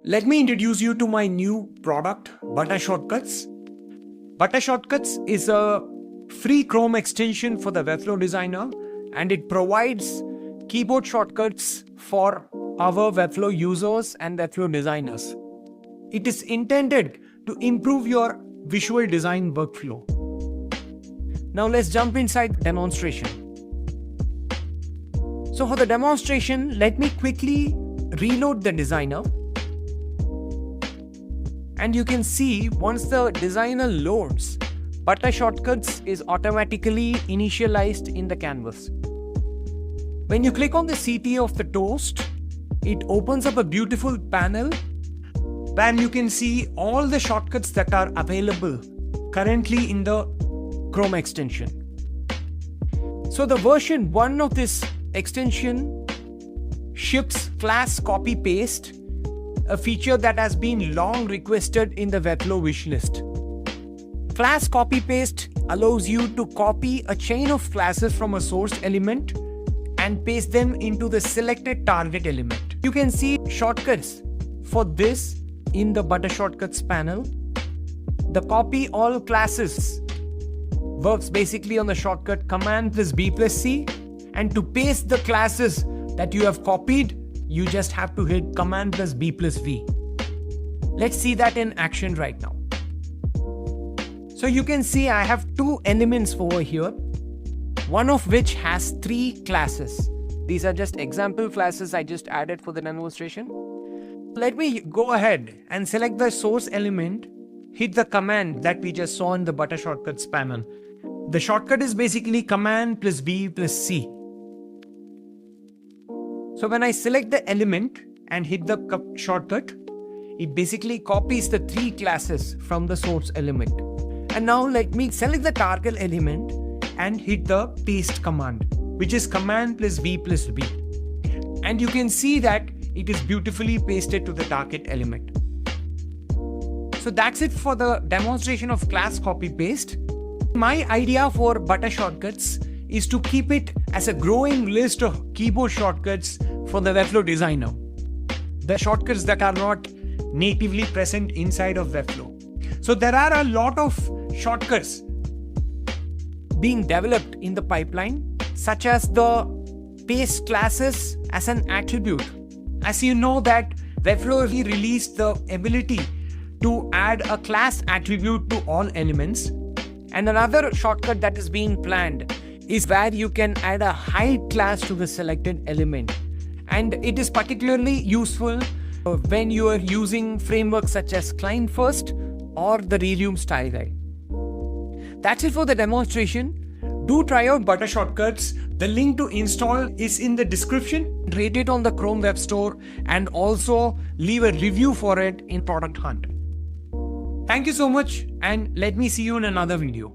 Let me introduce you to my new product, ButterShortcuts. ButterShortcuts is a free Chrome extension for the Webflow designer, and it provides keyboard shortcuts for our Webflow users and Webflow designers. It is intended to improve your visual design workflow. Now let's jump inside demonstration. So for the demonstration, let me quickly reload the designer. And you can see once the designer loads, ButterShortcuts is automatically initialized in the canvas. When you click on the CTA of the toast, it opens up a beautiful panel where you can see all the shortcuts that are available currently in the Chrome extension. So the version 1 of this extension ships class copy paste, a feature that has been long requested in the Webflow wishlist. Class copy paste allows you to copy a chain of classes from a source element and paste them into the selected target element. You can see shortcuts for this in the ButterShortcuts panel. The copy all classes works basically on the shortcut Command plus B plus C, and to paste the classes that you have copied, you just have to hit Command plus B plus V. Let's see that in action right now. So you can see I have two elements over here, one of which has 3 classes. These are just example classes I just added for the demonstration. Let me go ahead and select the source element, hit the command that we just saw in the ButterShortcuts panel. The shortcut is basically Command plus B plus C. So when I select the element and hit the shortcut, it basically copies the 3 classes from the source element. And now let me select the target element and hit the paste command, which is Command plus B plus V. And you can see that it is beautifully pasted to the target element. So that's it for the demonstration of class copy paste. My idea for ButterShortcuts is to keep it as a growing list of keyboard shortcuts for the Webflow designer. The shortcuts that are not natively present inside of Webflow. So there are a lot of shortcuts being developed in the pipeline, such as the paste classes as an attribute. As you know that Webflow released the ability to add a class attribute to all elements. And another shortcut that is being planned is where you can add a hide class to the selected element. And it is particularly useful when you are using frameworks such as Client First or the Relume Style Guide. That's it for the demonstration. Do try out ButterShortcuts. The link to install is in the description. Rate it on the Chrome Web Store and also leave a review for it in ProductHunt. Thank you so much, and let me see you in another video.